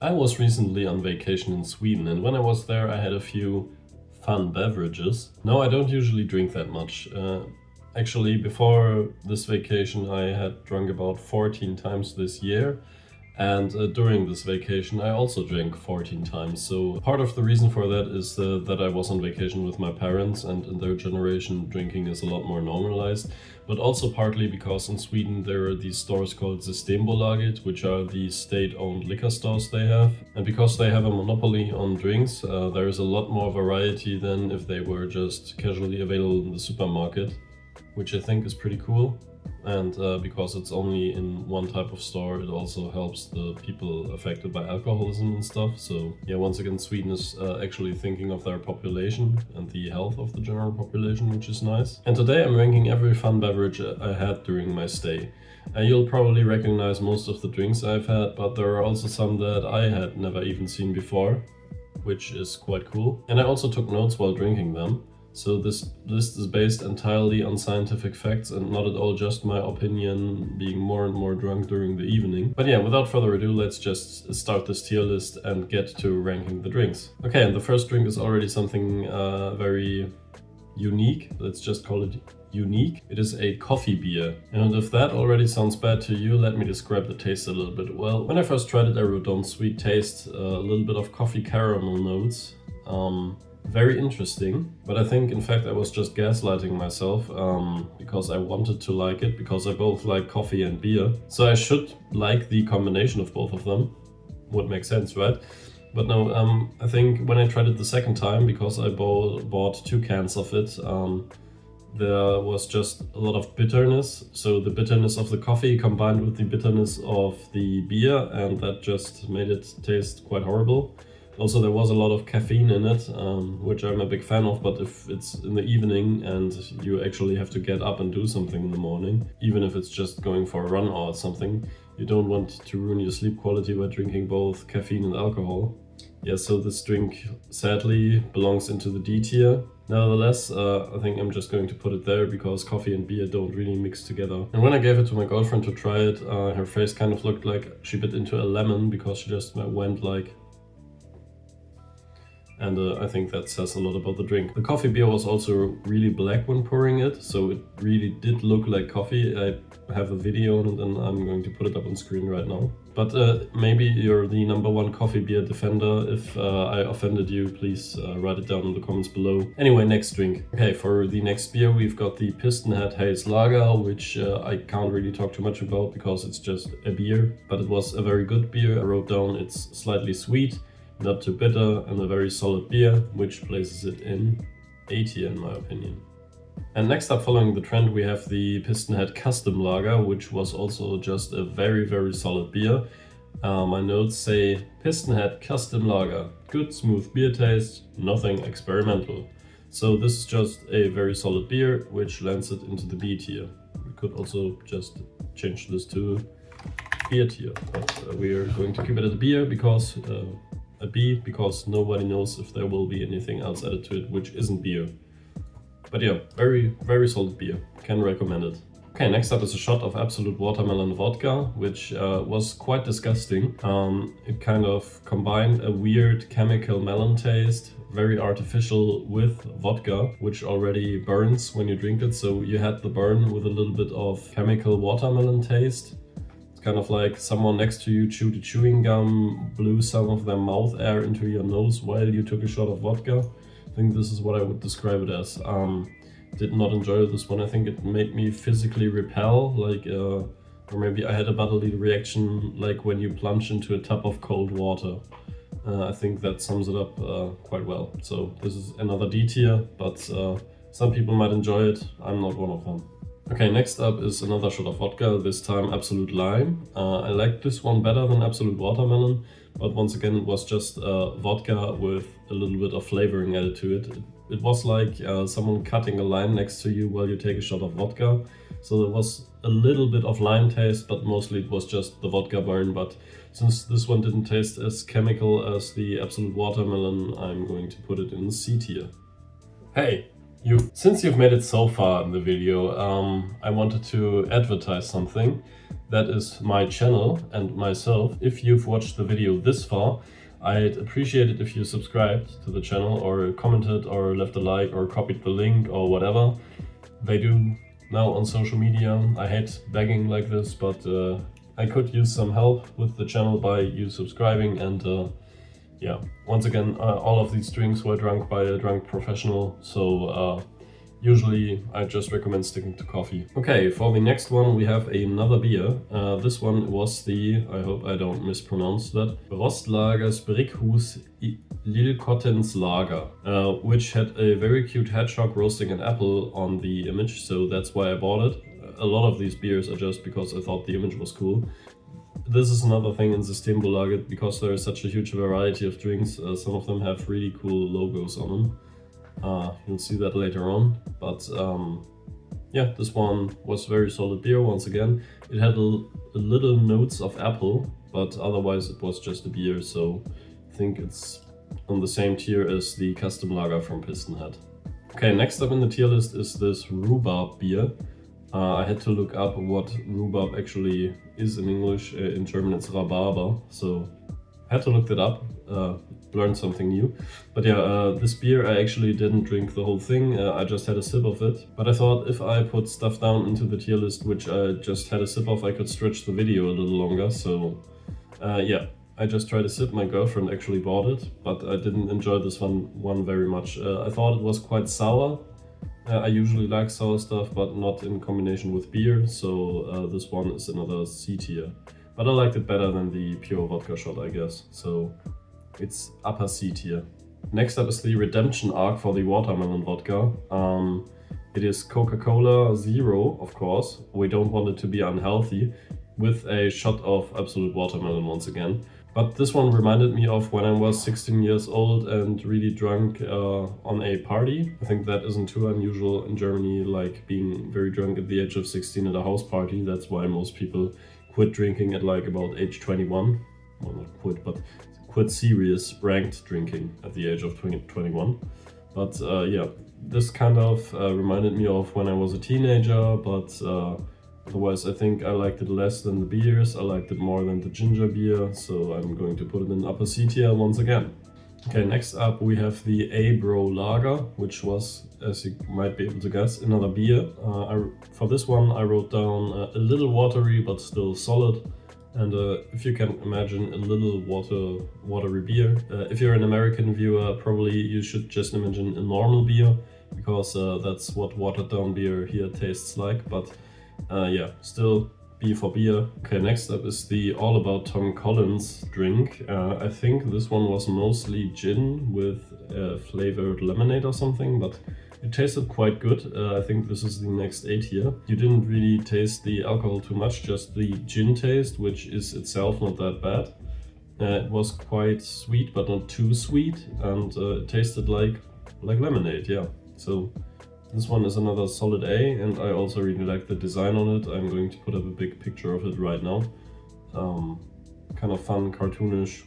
I was recently on vacation in Sweden, and when I was there I had a few fun beverages. No, I don't usually drink that much. Actually, before this vacation I had drunk about 14 times this year, and during this vacation I also drank 14 times. So part of the reason for that is that I was on vacation with my parents, and in their generation drinking is a lot more normalized. But also partly because in Sweden there are these stores called Systembolaget, which are the state-owned liquor stores they have. And because they have a monopoly on drinks, there is a lot more variety than if they were just casually available in the supermarket, which I think is pretty cool. And because it's only in one type of store, it also helps the people affected by alcoholism and stuff. So yeah, once again, Sweden is actually thinking of their population and the health of the general population, which is nice. And today I'm ranking every fun beverage I had during my stay. You'll probably recognize most of the drinks I've had, but there are also some that I had never even seen before, which is quite cool. And I also took notes while drinking them. So this list is based entirely on scientific facts and not at all just my opinion being more and more drunk during the evening. But yeah, without further ado, let's just start this tier list and get to ranking the drinks. Okay, and the first drink is already something very unique. Let's just call it unique. It is a coffee beer. And if that already sounds bad to you, let me describe the taste a little bit. Well, when I first tried it, I wrote down sweet taste, a little bit of coffee caramel notes. Very interesting, but I think in fact I was just gaslighting myself because I wanted to like it, because I both like coffee and beer. So I should like the combination of both of them. Would make sense, right? But no, I think when I tried it the second time, because I bought 2 cans of it, there was just a lot of bitterness. So the bitterness of the coffee combined with the bitterness of the beer, and that just made it taste quite horrible. Also, there was a lot of caffeine in it, which I'm a big fan of, but if it's in the evening and you actually have to get up and do something in the morning, even if it's just going for a run or something, you don't want to ruin your sleep quality by drinking both caffeine and alcohol. Yeah, so this drink sadly belongs into the D tier. Nevertheless, I think I'm just going to put it there because coffee and beer don't really mix together. And when I gave it to my girlfriend to try it, her face kind of looked like she bit into a lemon because she just went like... And I think that says a lot about the drink. The coffee beer was also really black when pouring it, so it really did look like coffee. I have a video on it and I'm going to put it up on screen right now. But maybe you're the #1 coffee beer defender. If I offended you, please write it down in the comments below. Anyway, next drink. Okay, for the next beer we've got the Piston Head Haze Lager, which I can't really talk too much about because it's just a beer. But it was a very good beer. I wrote down it's slightly sweet, not too bitter, and a very solid beer, which places it in A tier in my opinion. And next up, following the trend, we have the Piston Head Custom Lager, which was also just a very, very solid beer. My notes say Piston Head Custom Lager, good smooth beer taste, nothing experimental. So this is just a very solid beer, which lands it into the B tier. We could also just change this to beer tier, but we are going to keep it at a beer because a B, because nobody knows if there will be anything else added to it which isn't beer. But yeah, very, very solid beer. Can recommend it. Okay, next up is a shot of Absolute Watermelon Vodka, which was quite disgusting. It kind of combined a weird chemical melon taste, very artificial, with vodka, which already burns when you drink it. So you had the burn with a little bit of chemical watermelon taste. Kind of like someone next to you chewed a chewing gum, blew some of their mouth air into your nose while you took a shot of vodka. I think this is what I would describe it as. Did not enjoy this one. I think it made me physically repel, like, or maybe I had a bodily reaction like when you plunge into a tub of cold water. I think that sums it up quite well. So this is another D tier, but some people might enjoy it. I'm not one of them. Okay, next up is another shot of vodka, this time Absolute Lime. I liked this one better than Absolute Watermelon, but once again it was just vodka with a little bit of flavoring added to it. It was like someone cutting a lime next to you while you take a shot of vodka. So there was a little bit of lime taste, but mostly it was just the vodka burn. But since this one didn't taste as chemical as the Absolute Watermelon, I'm going to put it in C tier. Hey! Since you've made it so far in the video, I wanted to advertise something. That is my channel and myself. If you've watched the video this far, I'd appreciate it if you subscribed to the channel or commented or left a like or copied the link or whatever they do now on social media. I hate begging like this, but I could use some help with the channel by you subscribing. And yeah, once again, all of these drinks were drunk by a drunk professional, so usually I just recommend sticking to coffee. Okay, for the next one we have another beer. This one was the, I hope I don't mispronounce that, Rostlagers Brickhus Lilkottens Lager, which had a very cute hedgehog roasting an apple on the image, so that's why I bought it. A lot of these beers are just because I thought the image was cool. This is another thing in Systembolaget, because there is such a huge variety of drinks. Some of them have really cool logos on them. You'll see that later on. But yeah, this one was very solid beer once again. It had a little notes of apple, but otherwise it was just a beer. So I think it's on the same tier as the custom lager from Pistonhead. Okay, next up in the tier list is this rhubarb beer. I had to look up what rhubarb actually is in English. In German it's rhabarber, so I had to look that up, learned something new. But yeah, this beer I actually didn't drink the whole thing, I just had a sip of it. But I thought if I put stuff down into the tier list which I just had a sip of, I could stretch the video a little longer. So yeah, I just tried a sip. My girlfriend actually bought it, but I didn't enjoy this one very much. I thought it was quite sour. I usually like sour stuff, but not in combination with beer, so this one is another C tier. But I liked it better than the pure vodka shot, I guess, so it's upper C tier. Next up is the redemption arc for the watermelon vodka. It is Coca-Cola Zero, of course. We don't want it to be unhealthy, with a shot of absolute watermelon once again. But this one reminded me of when I was 16 years old and really drunk on a party. I think that isn't too unusual in Germany, like being very drunk at the age of 16 at a house party. That's why most people quit drinking at like about age 21. Well, not quit, but quit serious ranked drinking at the age of 21. But yeah, this kind of reminded me of when I was a teenager, but otherwise, I think I liked it less than the beers. I liked it more than the ginger beer, so I'm going to put it in upper C tier once again. Okay, next up we have the A-Bro Lager, which was, as you might be able to guess, another beer. For this one I wrote down a little watery but still solid. And if you can imagine a little watery beer. If you're an American viewer, probably you should just imagine a normal beer, because that's what watered down beer here tastes like. But yeah, still B for beer. Okay, next up is the All About Tom Collins drink. I think this one was mostly gin with flavored lemonade or something, but it tasted quite good. I think this is the next A tier. You didn't really taste the alcohol too much, just the gin taste, which is itself not that bad. It was quite sweet, but not too sweet, and it tasted like lemonade, yeah. So this one is another solid A, and I also really like the design on it. I'm going to put up a big picture of it right now. Kind of fun, cartoonish,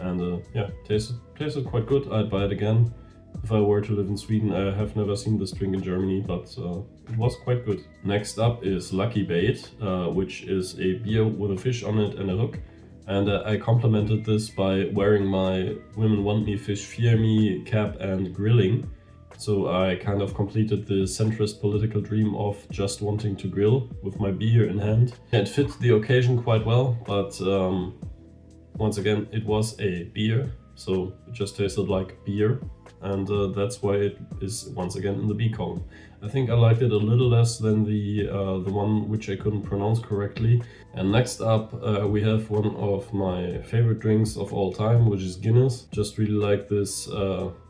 and yeah, tasted quite good. I'd buy it again. If I were to live in Sweden, I have never seen this drink in Germany, but it was quite good. Next up is Lucky Bait, which is a beer with a fish on it and a hook. And I complemented this by wearing my Women Want Me Fish Fear Me cap and grilling. So I kind of completed the centrist political dream of just wanting to grill with my beer in hand. It fit the occasion quite well, but once again, it was a beer, so it just tasted like beer, and that's why it is once again in the B column. I think I liked it a little less than the one which I couldn't pronounce correctly. And next up we have one of my favorite drinks of all time, which is Guinness. Just really like this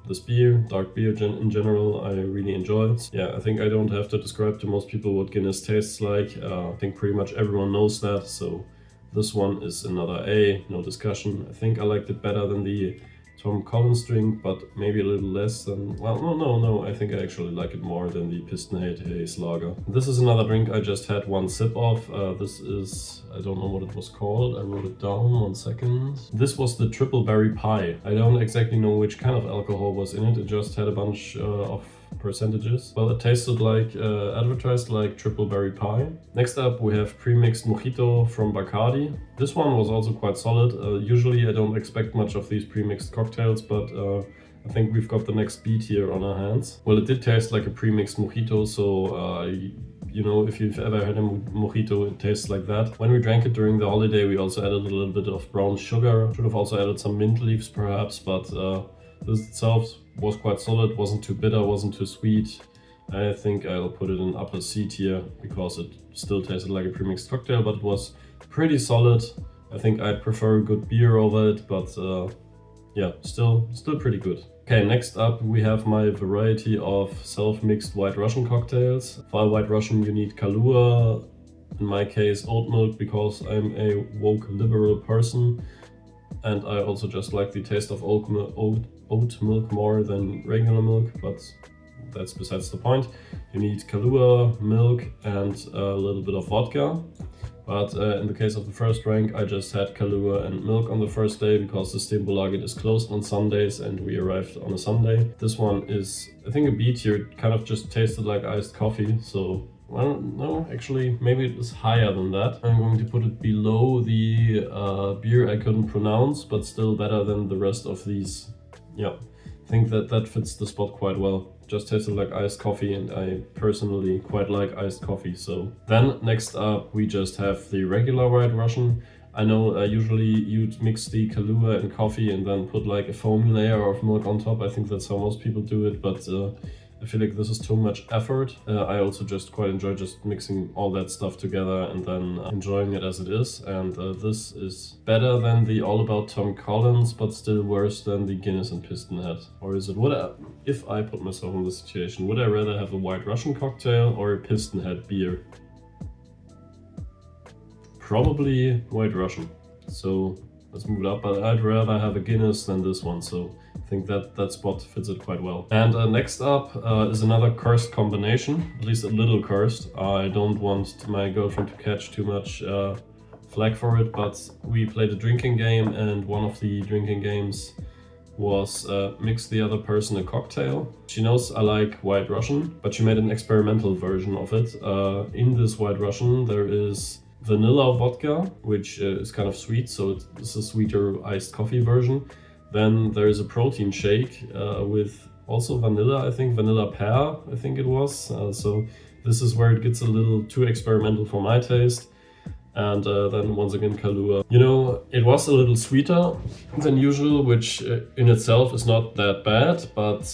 this beer, dark beer in general, I really enjoy it. Yeah, I think I don't have to describe to most people what Guinness tastes like. I think pretty much everyone knows that, so this one is another A, no discussion. I think I liked it better than the Tom Collins drink, but maybe a little less than, well, no, I think I actually like it more than the Pistonhead Haze Lager. This is another drink I just had one sip of. This is, I don't know what it was called, I wrote it down, 1 second. This was the Triple Berry Pie. I don't exactly know which kind of alcohol was in it, it just had a bunch of percentages. Well, it tasted like advertised, like triple berry pie. Next up we have pre-mixed mojito from Bacardi. This one was also quite solid. Usually I don't expect much of these pre-mixed cocktails, but I think we've got the next beat here on our hands. Well, it did taste like a pre-mixed mojito, so you know, if you've ever had a mojito, it tastes like that. When we drank it during the holiday, we also added a little bit of brown sugar. Should have also added some mint leaves perhaps, but this itself was quite solid, wasn't too bitter, wasn't too sweet. I think I'll put it in upper C tier because it still tasted like a pre-mixed cocktail, but it was pretty solid. I think I'd prefer a good beer over it, but yeah, still pretty good. Okay, next up we have my variety of self-mixed White Russian cocktails. For White Russian you need Kahlua, in my case oat milk, because I'm a woke liberal person and I also just like the taste of oat milk more than regular milk, but that's besides the point. You need Kahlua, milk and a little bit of vodka. But in the case of the first drink, I just had Kahlua and milk on the first day because the Systembolaget is closed on Sundays and we arrived on a Sunday. This one is, I think, a B tier. It kind of just tasted like iced coffee. So, well, no, actually, maybe it was higher than that. I'm going to put it below the beer I couldn't pronounce, but still better than the rest of these. Yeah, I think that fits the spot quite well. Just tasted like iced coffee and I personally quite like iced coffee. So then next up we just have the regular White Russian. I know usually you'd mix the Kahlua and coffee and then put like a foamy layer of milk on top. I think that's how most people do it, but I feel like this is too much effort. I also just quite enjoy just mixing all that stuff together and then enjoying it as it is. And this is better than the All About Tom Collins, but still worse than the Guinness and Piston Head. Or is it, if I put myself in this situation, would I rather have a White Russian cocktail or a Piston Head beer? Probably White Russian. So let's move it up, but I'd rather have a Guinness than this one. So I think that spot fits it quite well. And next up is another cursed combination, at least a little cursed. I don't want my girlfriend to catch too much flack for it, but we played a drinking game and one of the drinking games was mix the other person a cocktail. She knows I like White Russian, but she made an experimental version of it. In this White Russian there is vanilla vodka, which is kind of sweet, so it's a sweeter iced coffee version. Then there is a protein shake with also vanilla, I think, vanilla pear, I think it was. So this is where it gets a little too experimental for my taste. And then once again Kahlua. You know, it was a little sweeter than usual, which in itself is not that bad, but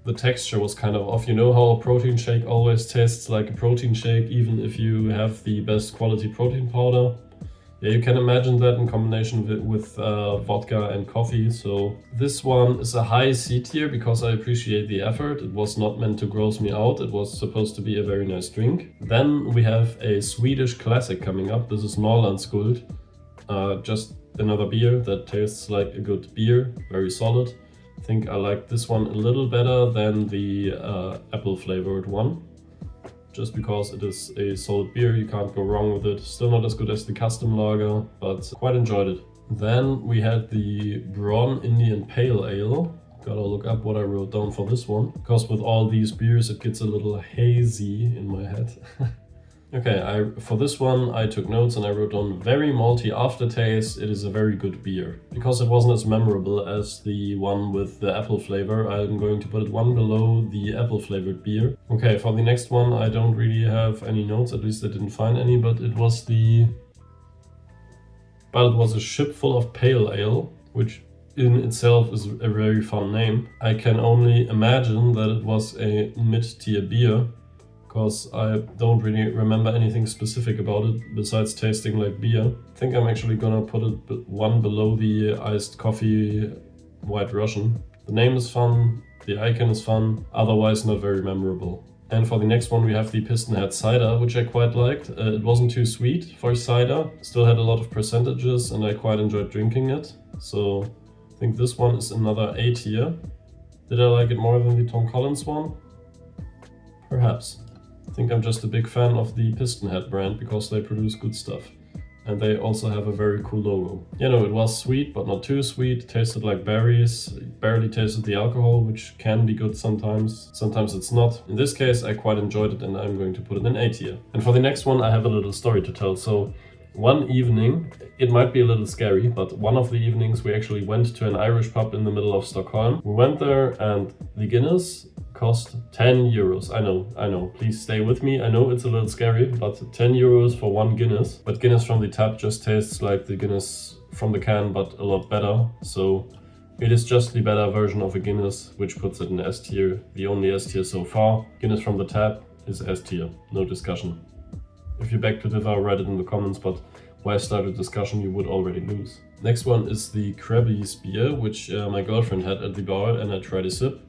the texture was kind of off. You know how a protein shake always tastes like a protein shake, even if you have the best quality protein powder? Yeah, you can imagine that in combination with vodka and coffee. So this one is a high C tier because I appreciate the effort. It was not meant to gross me out. It was supposed to be a very nice drink. Then we have a Swedish classic coming up. This is Norrlandsguld. Just another beer that tastes like a good beer, very solid. I think I like this one a little better than the apple flavored one. Just because it is a solid beer, you can't go wrong with it. Still not as good as the custom lager, but quite enjoyed it. Then we had the Braun Indian Pale Ale. Gotta look up what I wrote down for this one, because with all these beers it gets a little hazy in my head. Okay, for this one I took notes and I wrote down very malty aftertaste. It is a very good beer. Because it wasn't as memorable as the one with the apple flavor, I'm going to put it one below the apple flavored beer. Okay, for the next one I don't really have any notes, at least I didn't find any, but it was a ship full of pale ale, which in itself is a very fun name. I can only imagine that it was a mid-tier beer, because I don't really remember anything specific about it besides tasting like beer. I think I'm actually gonna put it one below the iced coffee White Russian. The name is fun, the icon is fun, otherwise not very memorable. And for the next one we have the Piston Head Cider, which I quite liked. It wasn't too sweet for cider, still had a lot of percentages and I quite enjoyed drinking it. So I think this one is another A tier. Did I like it more than the Tom Collins one? Perhaps. I think I'm just a big fan of the Piston Head brand because they produce good stuff. and they also have a very cool logo. You know, it was sweet, but not too sweet. Tasted like berries, barely tasted the alcohol, which can be good sometimes. Sometimes it's not. In this case, I quite enjoyed it, and I'm going to put it in A tier. And for the next one, I have a little story to tell. So one evening, it might be a little scary, but one of the evenings we actually went to an Irish pub in the middle of Stockholm. We went there and the Guinness cost 10 euros. I know, please stay with me. I know it's a little scary, but 10 euros for one Guinness. But Guinness from the tap just tastes like the Guinness from the can, but a lot better. So it is just the better version of a Guinness, which puts it in S tier, the only S tier so far. Guinness from the tap is S tier, no discussion. If you beg to differ, write it in the comments, but why start a discussion you would already lose. Next one is the Krabby's beer, which my girlfriend had at the bar, and I tried a sip.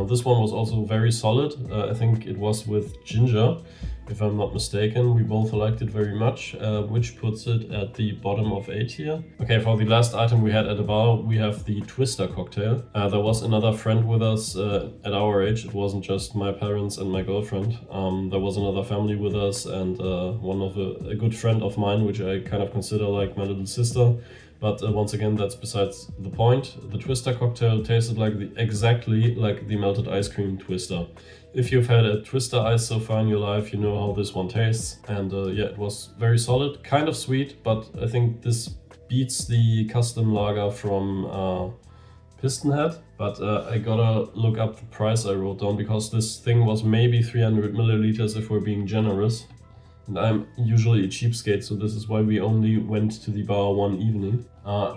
This one was also very solid. I think it was with ginger, if I'm not mistaken. We both liked it very much, which puts it at the bottom of A tier. Okay, for the last item we had at the bar, we have the Twister cocktail. There was another friend with us at our age. It wasn't just my parents and my girlfriend. There was another family with us, and one of a good friend of mine, which I kind of consider like my little sister. But once again, that's besides the point. The Twister cocktail tasted like exactly like the melted ice cream Twister. If you've had a Twister ice so far in your life, you know how this one tastes. And yeah, it was very solid, kind of sweet, but I think this beats the custom lager from Piston Head. But I gotta look up the price I wrote down, because this thing was maybe 300 milliliters if we're being generous. And I'm usually a cheapskate, so this is why we only went to the bar one evening.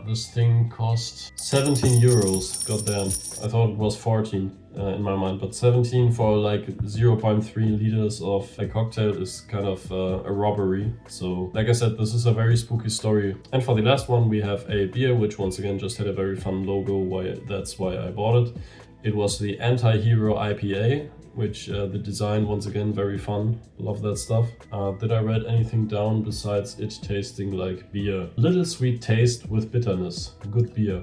This thing cost 17 euros. Goddamn. I thought it was 14 in my mind, but 17 for like 0.3 liters of a cocktail is kind of a robbery. So like I said, this is a very spooky story. And for the last one, we have a beer, which once again just had a very fun logo. That's why I bought it. It was the Anti-Hero IPA, which the design, once again, very fun. Love that stuff. Did I write anything down besides it tasting like beer? Little sweet taste with bitterness. Good beer.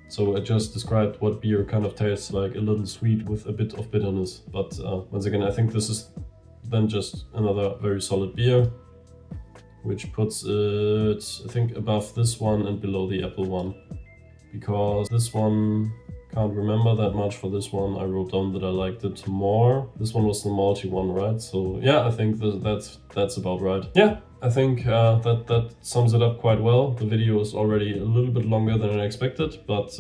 So I just described what beer kind of tastes like, a little sweet with a bit of bitterness. But once again, I think this is then just another very solid beer, which puts it, I think, above this one and below the apple one. Because this one, can't remember that much for this one. I wrote down that I liked it more. This one was the malty one, right? So yeah, I think that's about right. Yeah, I think that sums it up quite well. The video is already a little bit longer than I expected, but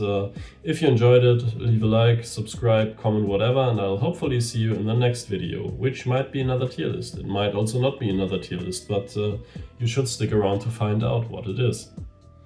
if you enjoyed it, leave a like, subscribe, comment, whatever, and I'll hopefully see you in the next video, which might be another tier list. It might also not be another tier list, but you should stick around to find out what it is.